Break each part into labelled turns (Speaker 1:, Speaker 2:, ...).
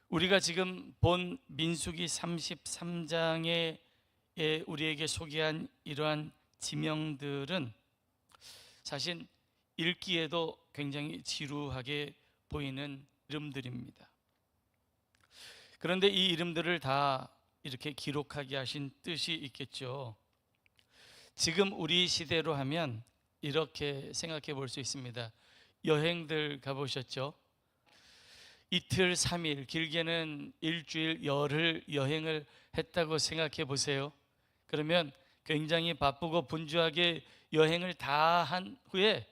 Speaker 1: 우리가 지금 본 민수기 33장에 우리에게 소개한 이러한 지명들은 사실 읽기에도 굉장히 지루하게 보이는 이름들입니다. 그런데 이 이름들을 다 이렇게 기록하게 하신 뜻이 있겠죠. 지금 우리 시대로 하면 이렇게 생각해 볼 수 있습니다. 여행들 가보셨죠? 이틀, 3일, 길게는 일주일, 열흘 여행을 했다고 생각해 보세요. 그러면 굉장히 바쁘고 분주하게 여행을 다 한 후에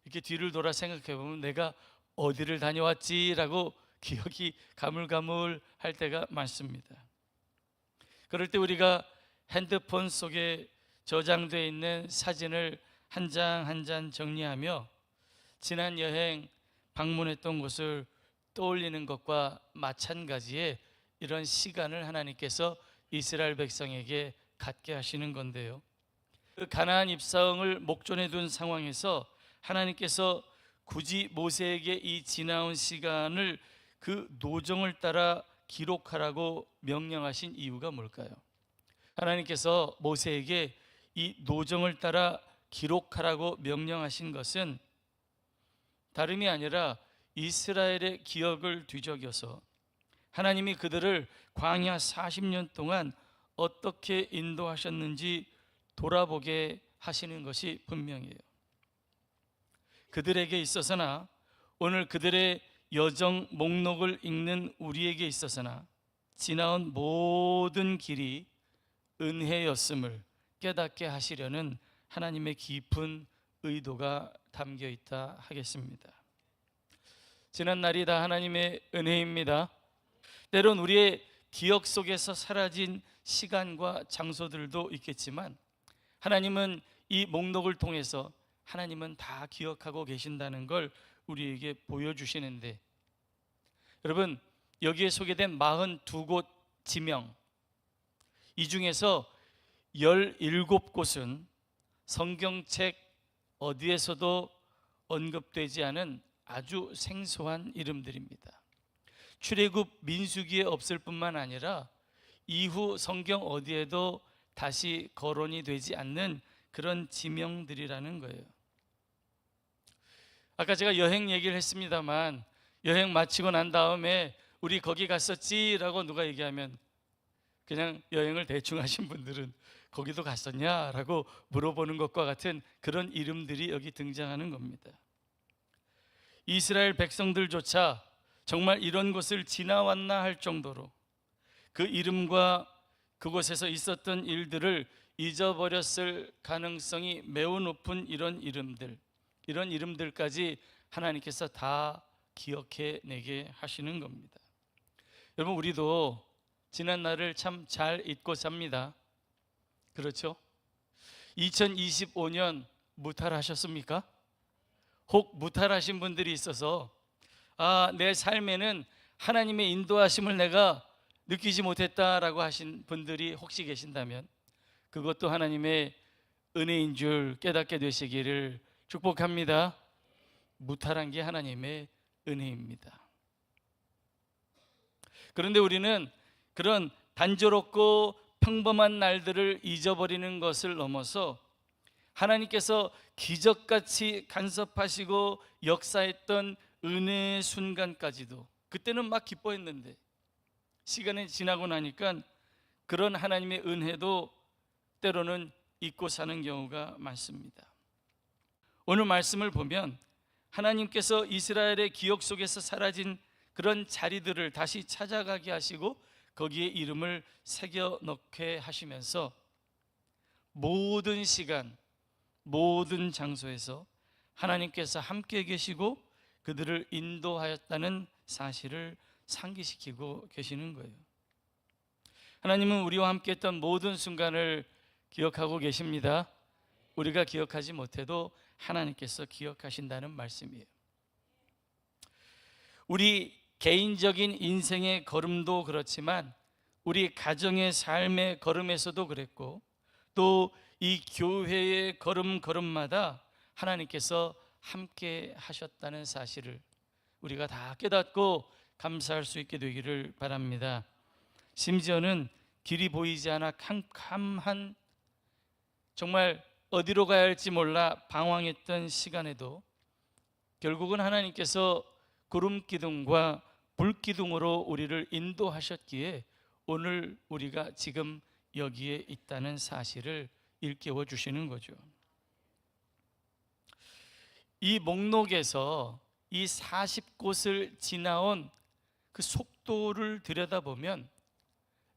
Speaker 1: 이렇게 뒤를 돌아 생각해 보면 내가 어디를 다녀왔지라고 기억이 가물가물할 때가 많습니다. 그럴 때 우리가 핸드폰 속에 저장되어 있는 사진을 한 장 한 장 정리하며 지난 여행 방문했던 곳을 떠올리는 것과 마찬가지의 이런 시간을 하나님께서 이스라엘 백성에게 갖게 하시는 건데요. 그 가나안 입성을 목전에 둔 상황에서 하나님께서 굳이 모세에게 이 지나온 시간을 그 노정을 따라 기록하라고 명령하신 이유가 뭘까요? 하나님께서 모세에게 이 노정을 따라 기록하라고 명령하신 것은 다름이 아니라 이스라엘의 기억을 뒤적여서 하나님이 그들을 광야 40년 동안 어떻게 인도하셨는지 돌아보게 하시는 것이 분명해요. 그들에게 있어서나 오늘 그들의 여정 목록을 읽는 우리에게 있어서나 지나온 모든 길이 은혜였음을 깨닫게 하시려는 하나님의 깊은 의도가 담겨 있다 하겠습니다. 지난 날이 다 하나님의 은혜입니다. 때론 우리의 기억 속에서 사라진 시간과 장소들도 있겠지만 하나님은 이 목록을 통해서 하나님은 다 기억하고 계신다는 걸 우리에게 보여주시는데, 여러분 여기에 소개된 42곳 지명, 이 중에서 17곳은 성경책 어디에서도 언급되지 않은 아주 생소한 이름들입니다. 출애굽 민수기에 없을 뿐만 아니라 이후 성경 어디에도 다시 거론이 되지 않는 그런 지명들이라는 거예요. 아까 제가 여행 얘기를 했습니다만 여행 마치고 난 다음에 우리 거기 갔었지라고 누가 얘기하면 그냥 여행을 대충 하신 분들은 거기도 갔었냐라고 물어보는 것과 같은 그런 이름들이 여기 등장하는 겁니다. 이스라엘 백성들조차 정말 이런 곳을 지나왔나 할 정도로 그 이름과 그곳에서 있었던 일들을 잊어버렸을 가능성이 매우 높은 이런 이름들까지 하나님께서 다 기억해내게 하시는 겁니다. 여러분 우리도 지난 날을 참 잘 잊고 삽니다. 그렇죠? 2025년 무탈하셨습니까? 혹 무탈하신 분들이 있어서 내 삶에는 하나님의 인도하심을 내가 느끼지 못했다라고 하신 분들이 혹시 계신다면 그것도 하나님의 은혜인 줄 깨닫게 되시기를 축복합니다. 무탈한 게 하나님의 은혜입니다. 그런데 우리는 그런 단조롭고 평범한 날들을 잊어버리는 것을 넘어서 하나님께서 기적같이 간섭하시고 역사했던 은혜의 순간까지도, 그때는 막 기뻐했는데 시간이 지나고 나니까 그런 하나님의 은혜도 때로는 잊고 사는 경우가 많습니다. 오늘 말씀을 보면 하나님께서 이스라엘의 기억 속에서 사라진 그런 자리들을 다시 찾아가게 하시고 거기에 이름을 새겨 넣게 하시면서 모든 시간, 모든 장소에서 하나님께서 함께 계시고 그들을 인도하였다는 사실을 상기시키고 계시는 거예요. 하나님은 우리와 함께 했던 모든 순간을 기억하고 계십니다. 우리가 기억하지 못해도 하나님께서 기억하신다는 말씀이에요. 우리 개인적인 인생의 걸음도 그렇지만 우리 가정의 삶의 걸음에서도 그랬고 또 이 교회의 걸음마다 하나님께서 함께 하셨다는 사실을 우리가 다 깨닫고 감사할 수 있게 되기를 바랍니다. 심지어는 길이 보이지 않아 캄캄한, 정말 어디로 가야 할지 몰라 방황했던 시간에도 결국은 하나님께서 구름 기둥과 불 기둥으로 우리를 인도하셨기에 오늘 우리가 지금 여기에 있다는 사실을 일깨워 주시는 거죠. 이 목록에서 이 40곳을 지나온 그 속도를 들여다보면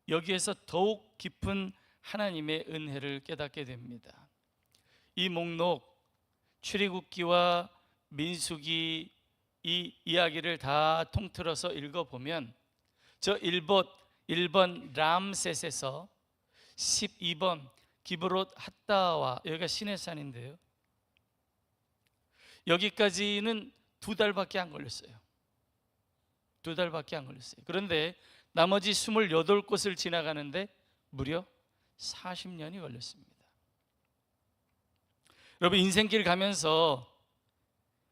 Speaker 1: 여기에서 더욱 깊은 하나님의 은혜를 깨닫게 됩니다. 이 목록, 출애굽기와 민수기 이 이야기를 다 통틀어서 읽어보면 저 1번 람셋에서 12번 기브롯 핫다와, 여기가 시내산인데요, 여기까지는 2달밖에 안 걸렸어요. 2달밖에 안 걸렸어요. 그런데 나머지 28곳을 지나가는데 무려 40년이 걸렸습니다. 여러분, 인생길 가면서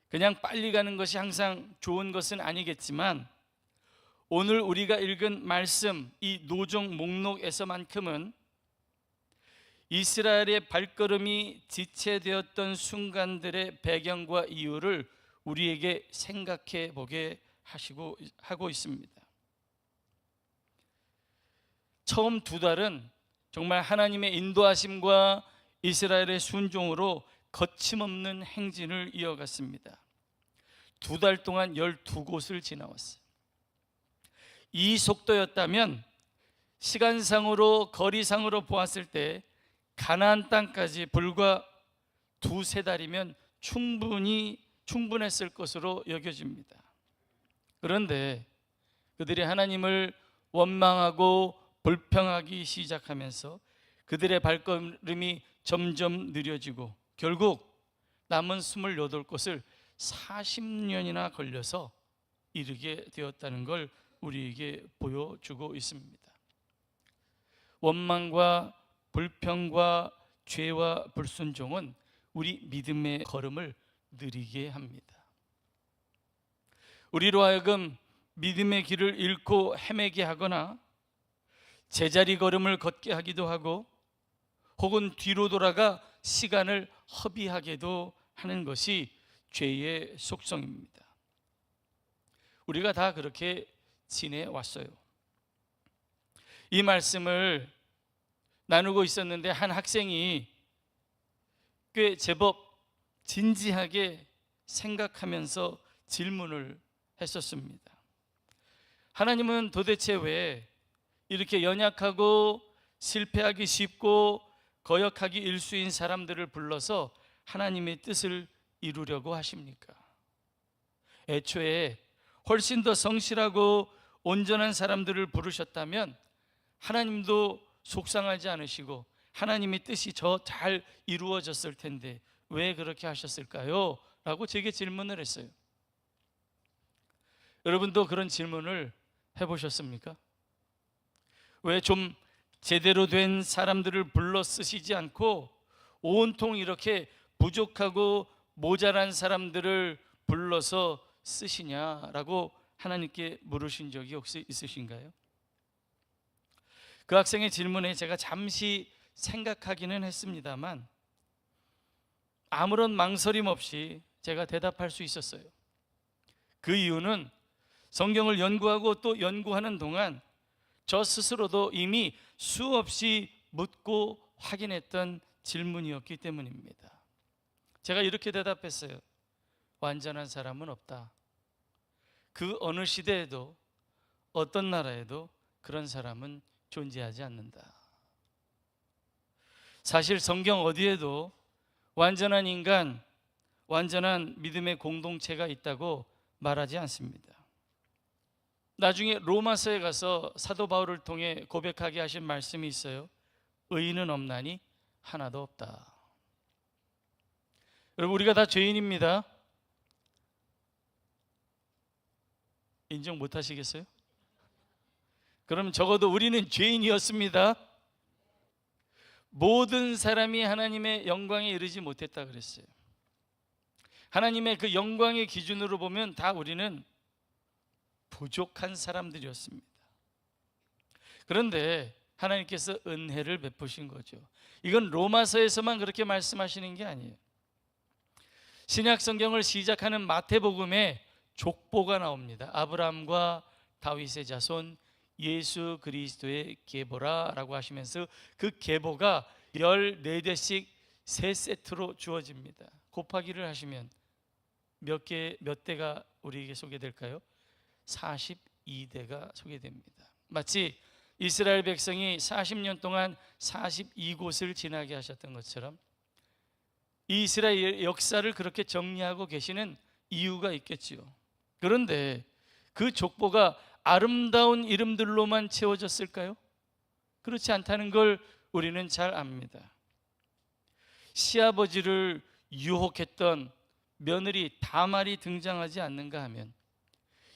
Speaker 1: 그냥 빨리 가는 것이 항상 좋은 것은 아니겠지만 오늘 우리가 읽은 말씀, 이 노종 목록에서만큼은 이스라엘의 발걸음이 지체되었던 순간들의 배경과 이유를 우리에게 생각해 보게 하고 있습니다. 처음 2달은 정말 하나님의 인도하심과 이스라엘의 순종으로 거침없는 행진을 이어갔습니다. 2달 동안 12곳을 지나왔어요. 이 속도였다면 시간상으로, 거리상으로 보았을 때 가나안 땅까지 불과 2-3달이면 충분했을 것으로 여겨집니다. 그런데 그들이 하나님을 원망하고 불평하기 시작하면서 그들의 발걸음이 점점 느려지고 결국 남은 28곳을 40년이나 걸려서 이르게 되었다는 걸 우리에게 보여주고 있습니다. 원망과 불평과 죄와 불순종은 우리 믿음의 걸음을 느리게 합니다. 우리로 하여금 믿음의 길을 잃고 헤매게 하거나 제자리 걸음을 걷게 하기도 하고 혹은 뒤로 돌아가 시간을 허비하게도 하는 것이 죄의 속성입니다. 우리가 다 그렇게 지내왔어요. 이 말씀을 나누고 있었는데 한 학생이 꽤 제법 진지하게 생각하면서 질문을 했었습니다. 하나님은 도대체 왜 이렇게 연약하고 실패하기 쉽고 거역하기 일수인 사람들을 불러서 하나님의 뜻을 이루려고 하십니까? 애초에 훨씬 더 성실하고 온전한 사람들을 부르셨다면 하나님도 속상하지 않으시고 하나님의 뜻이 더 잘 이루어졌을 텐데 왜 그렇게 하셨을까요? 라고 제게 질문을 했어요. 여러분도 그런 질문을 해보셨습니까? 왜 좀 제대로 된 사람들을 불러 쓰시지 않고 온통 이렇게 부족하고 모자란 사람들을 불러서 쓰시냐라고 하나님께 물으신 적이 혹시 있으신가요? 그 학생의 질문에 제가 잠시 생각하기는 했습니다만 아무런 망설임 없이 제가 대답할 수 있었어요. 그 이유는 성경을 연구하고 또 연구하는 동안 저 스스로도 이미 수없이 묻고 확인했던 질문이었기 때문입니다. 제가 이렇게 대답했어요. 완전한 사람은 없다. 그 어느 시대에도 어떤 나라에도 그런 사람은 존재하지 않는다. 사실 성경 어디에도 완전한 인간, 완전한 믿음의 공동체가 있다고 말하지 않습니다. 나중에 로마서에 가서 사도 바울을 통해 고백하게 하신 말씀이 있어요. 의인은 없나니 하나도 없다. 여러분, 우리가 다 죄인입니다. 인정 못 하시겠어요? 그럼 적어도 우리는 죄인이었습니다. 모든 사람이 하나님의 영광에 이르지 못했다 그랬어요. 하나님의 그 영광의 기준으로 보면 다 우리는 부족한 사람들이었습니다. 그런데 하나님께서 은혜를 베푸신 거죠. 이건 로마서에서만 그렇게 말씀하시는 게 아니에요. 신약 성경을 시작하는 마태복음에 족보가 나옵니다. 아브라함과 다윗의 자손 예수 그리스도의 계보라라고 하시면서 그 계보가 14대씩 3세트로 주어집니다. 곱하기를 하시면 몇 대가 우리에게 소개될까요? 42대가 소개됩니다. 마치 이스라엘 백성이 40년 동안 42곳을 지나게 하셨던 것처럼 이 이스라엘 역사를 그렇게 정리하고 계시는 이유가 있겠지요. 그런데 그 족보가 아름다운 이름들로만 채워졌을까요? 그렇지 않다는 걸 우리는 잘 압니다. 시아버지를 유혹했던 며느리 다말이 등장하지 않는가 하면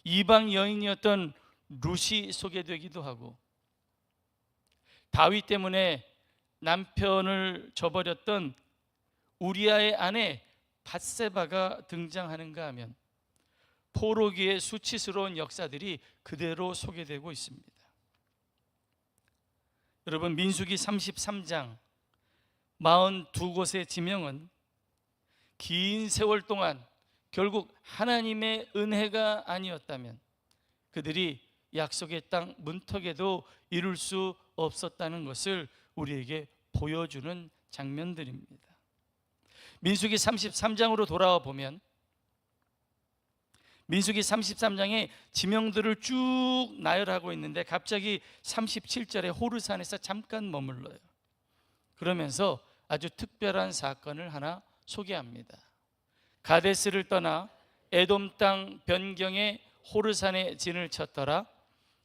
Speaker 1: 이방 여인이었던 룻이 소개되기도 하고, 다윗 때문에 남편을 저버렸던 우리아의 아내 밧세바가 등장하는가 하면 포로기의 수치스러운 역사들이 그대로 소개되고 있습니다. 여러분, 민수기 33장 42곳의 지명은 긴 세월 동안 결국 하나님의 은혜가 아니었다면 그들이 약속의 땅 문턱에도 이룰 수 없었다는 것을 우리에게 보여주는 장면들입니다. 민수기 33장으로 돌아와 보면 민수기 33장의 지명들을 쭉 나열하고 있는데 갑자기 37절에 호르산에서 잠깐 머물러요. 그러면서 아주 특별한 사건을 하나 소개합니다. 가데스를 떠나 에돔 땅 변경에 호르산에 진을 쳤더라.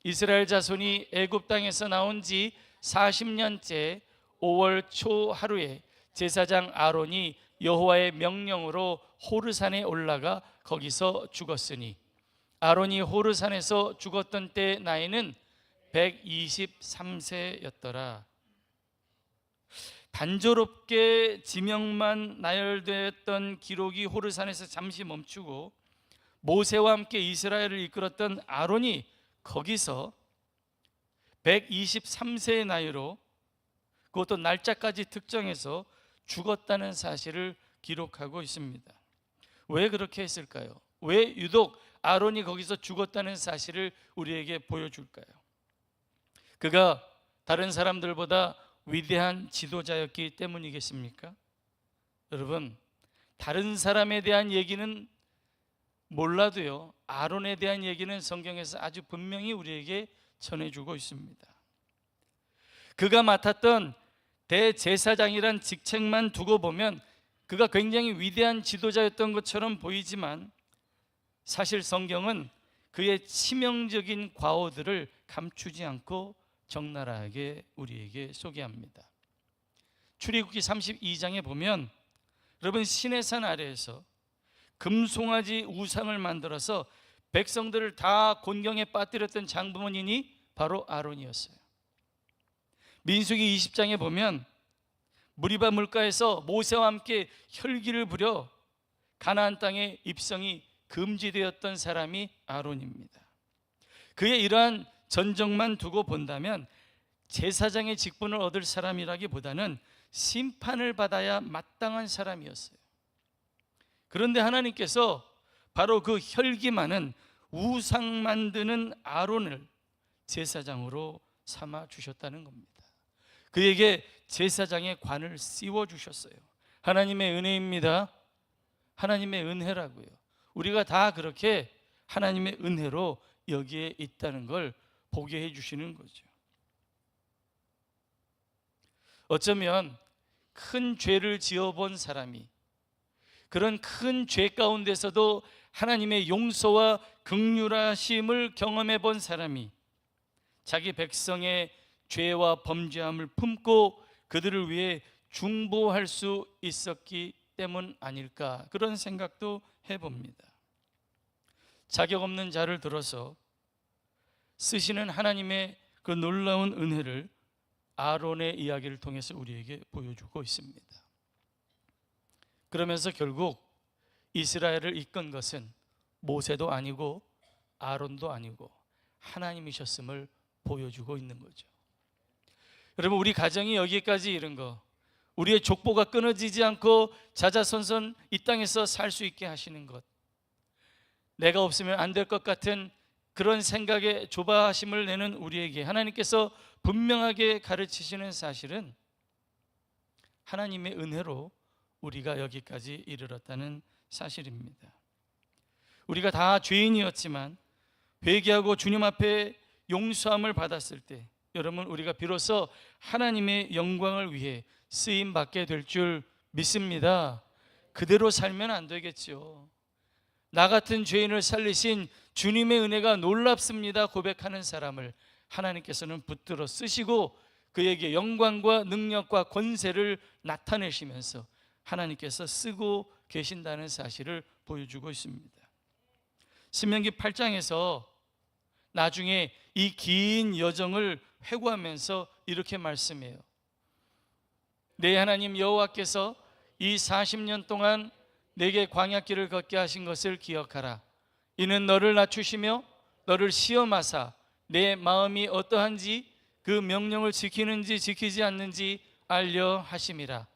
Speaker 1: 이스라엘 자손이 애굽 땅에서 나온 지 40년째 5월 초 하루에 제사장 아론이 여호와의 명령으로 호르산에 올라가 거기서 죽었으니 아론이 호르산에서 죽었던 때 나이는 123세였더라. 단조롭게 지명만 나열되었던 기록이 호르산에서 잠시 멈추고 모세와 함께 이스라엘을 이끌었던 아론이 거기서 123세의 나이로 그것도 날짜까지 특정해서 죽었다는 사실을 기록하고 있습니다. 왜 그렇게 했을까요? 왜 유독 아론이 거기서 죽었다는 사실을 우리에게 보여줄까요? 그가 다른 사람들보다 위대한 지도자였기 때문이겠습니까? 여러분, 다른 사람에 대한 얘기는 몰라도요, 아론에 대한 얘기는 성경에서 아주 분명히 우리에게 전해주고 있습니다. 그가 맡았던 대제사장이란 직책만 두고 보면 그가 굉장히 위대한 지도자였던 것처럼 보이지만 사실 성경은 그의 치명적인 과오들을 감추지 않고 적나라하게 우리에게 소개합니다. 출애굽기 32장에 보면 여러분, 시내산 아래에서 금송아지 우상을 만들어서 백성들을 다 곤경에 빠뜨렸던 장부모님이 바로 아론이었어요. 민수기 20장에 보면 무리바 물가에서 모세와 함께 혈기를 부려 가나안 땅의 입성이 금지되었던 사람이 아론입니다. 그의 이러한 전적만 두고 본다면 제사장의 직분을 얻을 사람이라기보다는 심판을 받아야 마땅한 사람이었어요. 그런데 하나님께서 바로 그 혈기 많은 우상 만드는 아론을 제사장으로 삼아 주셨다는 겁니다. 그에게 제사장의 관을 씌워 주셨어요. 하나님의 은혜입니다. 하나님의 은혜라고요. 우리가 다 그렇게 하나님의 은혜로 여기에 있다는 걸 보게 해주시는 거죠. 어쩌면 큰 죄를 지어본 사람이 그런 큰 죄 가운데서도 하나님의 용서와 긍휼하심을 경험해 본 사람이 자기 백성의 죄와 범죄함을 품고 그들을 위해 중보할 수 있었기 때문 아닐까, 그런 생각도 해봅니다. 자격 없는 자를 들어서 쓰시는 하나님의 그 놀라운 은혜를 아론의 이야기를 통해서 우리에게 보여주고 있습니다. 그러면서 결국 이스라엘을 이끈 것은 모세도 아니고 아론도 아니고 하나님이셨음을 보여주고 있는 거죠. 여러분, 우리 가정이 여기까지 이른 거, 우리의 족보가 끊어지지 않고 자자손손 이 땅에서 살 수 있게 하시는 것, 내가 없으면 안 될 것 같은 그런 생각에 조바심을 내는 우리에게 하나님께서 분명하게 가르치시는 사실은 하나님의 은혜로 우리가 여기까지 이르렀다는 사실입니다. 우리가 다 죄인이었지만 회개하고 주님 앞에 용서함을 받았을 때, 여러분, 우리가 비로소 하나님의 영광을 위해 쓰임 받게 될 줄 믿습니다. 그대로 살면 안 되겠죠. 나 같은 죄인을 살리신 주님의 은혜가 놀랍습니다 고백하는 사람을 하나님께서는 붙들어 쓰시고 그에게 영광과 능력과 권세를 나타내시면서 하나님께서 쓰고 계신다는 사실을 보여주고 있습니다. 신명기 8장에서 나중에 이 긴 여정을 회고하면서 이렇게 말씀해요. 내 하나님 여호와께서 이 40년 동안 내게 광야길을 걷게 하신 것을 기억하라. 이는 너를 낮추시며 너를 시험하사 내 마음이 어떠한지 그 명령을 지키는지 지키지 않는지 알려 하심이라.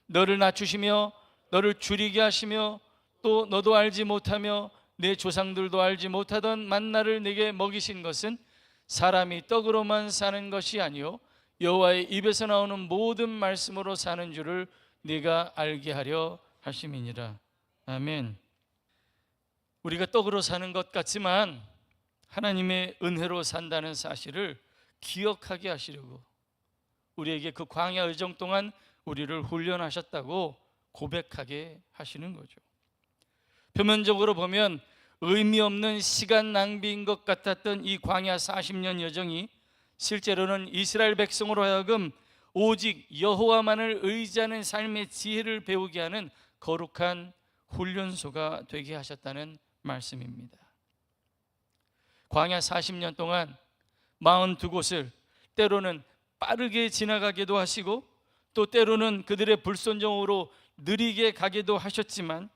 Speaker 1: 너를 낮추시며 너를 줄이게 하시며 또 너도 알지 못하며 내 조상들도 알지 못하던 만나를 내게 먹이신 것은 사람이 떡으로만 사는 것이 아니요 여호와의 입에서 나오는 모든 말씀으로 사는 줄을 네가 알게 하려 하심이니라. 아멘. 우리가 떡으로 사는 것 같지만 하나님의 은혜로 산다는 사실을 기억하게 하시려고 우리에게 그 광야 여정 동안 우리를 훈련하셨다고 고백하게 하시는 거죠. 표면적으로 보면 의미 없는 시간 낭비인 것 같았던 이 광야 40년 여정이 실제로는 이스라엘 백성으로 하여금 오직 여호와만을 의지하는 삶의 지혜를 배우게 하는 거룩한 훈련소가 되게 하셨다는 말씀입니다. 광야 40년 동안 42곳을 때로는 빠르게 지나가기도 하시고 또 때로는 그들의 불순종으로 느리게 가기도 하셨지만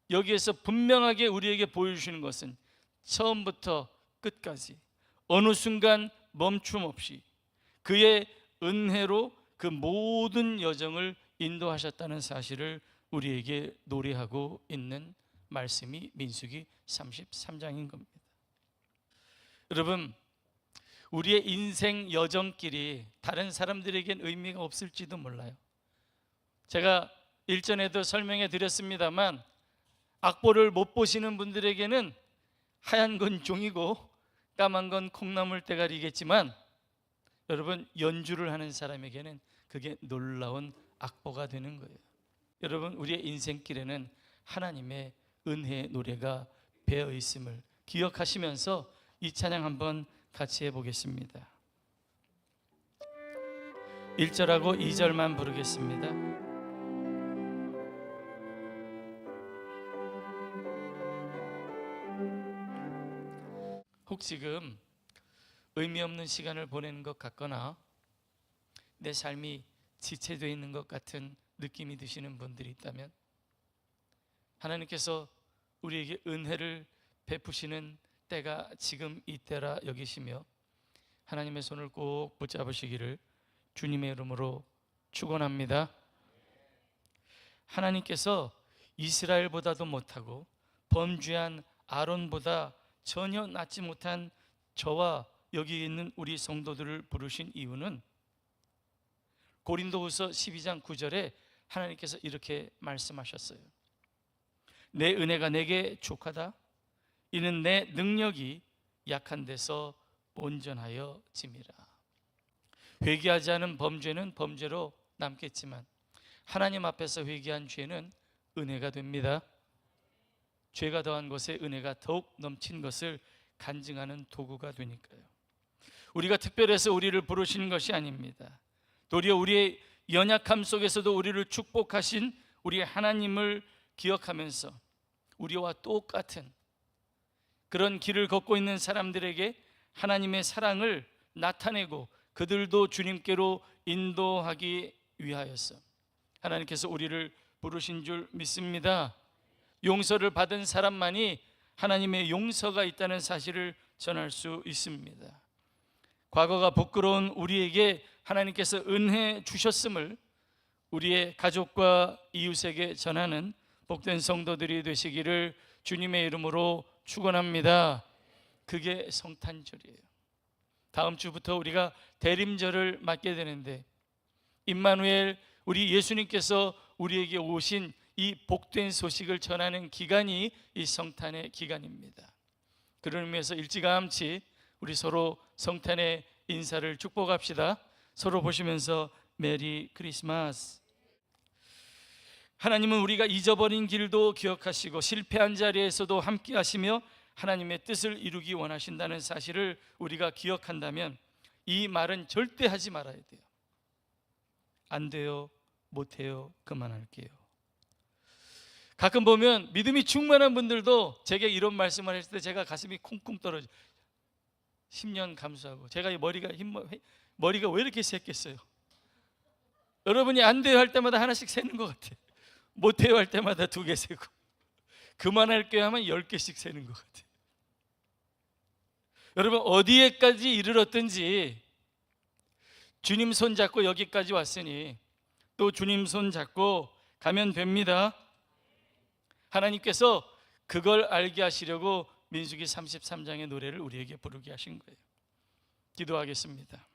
Speaker 1: 여기에서 분명하게 우리에게 보여주시는 것은 처음부터 끝까지 어느 순간 멈춤 없이 그의 은혜로 그 모든 여정을 인도하셨다는 사실을 우리에게 노래하고 있는 말씀이 민수기 33장인 겁니다. 여러분, 우리의 인생 여정길이 다른 사람들에겐 의미가 없을지도 몰라요. 제가 일전에도 설명해 드렸습니다만 악보를 못 보시는 분들에게는 하얀 건 종이고 까만 건 콩나물 대가리겠지만 여러분, 연주를 하는 사람에게는 그게 놀라운 악보가 되는 거예요. 여러분, 우리의 인생길에는 하나님의 은혜의 노래가 배어 있음을 기억하시면서 이 찬양 한번 같이 해보겠습니다. 1절하고 2절만 부르겠습니다. 혹 지금 의미 없는 시간을 보내는 것 같거나 내 삶이 지체되어 있는 것 같은 느낌이 드시는 분들이 있다면 하나님께서 우리에게 은혜를 베푸시는 때가 지금 이때라 여기시며 하나님의 손을 꼭 붙잡으시기를 주님의 이름으로 축원합니다. 하나님께서 이스라엘보다도 못하고 범죄한 아론보다 전혀 낫지 못한 저와 여기 있는 우리 성도들을 부르신 이유는 고린도후서 12장 9절에 하나님께서 이렇게 말씀하셨어요. 내 은혜가 내게 족하다. 이는 내 능력이 약한 데서 온전하여 짐이라. 회개하지 않은 범죄는 범죄로 남겠지만 하나님 앞에서 회개한 죄는 은혜가 됩니다. 죄가 더한 것에 은혜가 더욱 넘친 것을 간증하는 도구가 되니까요. 우리가 특별해서 우리를 부르시는 것이 아닙니다. 도리어 우리의 연약함 속에서도 우리를 축복하신 우리 하나님을 기억하면서 우리와 똑같은 그런 길을 걷고 있는 사람들에게 하나님의 사랑을 나타내고 그들도 주님께로 인도하기 위하여서 하나님께서 우리를 부르신 줄 믿습니다. 용서를 받은 사람만이 하나님의 용서가 있다는 사실을 전할 수 있습니다. 과거가 부끄러운 우리에게 하나님께서 은혜 주셨음을 우리의 가족과 이웃에게 전하는 복된 성도들이 되시기를 주님의 이름으로 축원합니다. 그게 성탄절이에요. 다음 주부터 우리가 대림절을 맞게 되는데, 임마누엘, 우리 예수님께서 우리에게 오신 이 복된 소식을 전하는 기간이 이 성탄의 기간입니다. 그런 의미에서 일찌감치 우리 서로 성탄의 인사를 축복합시다. 서로 보시면서 메리 크리스마스. 하나님은 우리가 잊어버린 길도 기억하시고 실패한 자리에서도 함께 하시며 하나님의 뜻을 이루기 원하신다는 사실을 우리가 기억한다면 이 말은 절대 하지 말아야 돼요. 안 돼요, 못해요, 그만할게요. 가끔 보면 믿음이 충만한 분들도 제게 이런 말씀을 했을 때 제가 가슴이 쿵쿵 떨어져. 10년 감수하고 제가 이 머리가 왜 이렇게 샜겠어요? 여러분이 안 돼요 할 때마다 하나씩 세는 것 같아요. 못해요 할 때마다 2개 세고, 그만할게요 하면 10개씩 세는 것 같아요. 여러분, 어디에까지 이르렀든지 주님 손 잡고 여기까지 왔으니 또 주님 손 잡고 가면 됩니다. 하나님께서 그걸 알게 하시려고 민수기 33장의 노래를 우리에게 부르게 하신 거예요. 기도하겠습니다.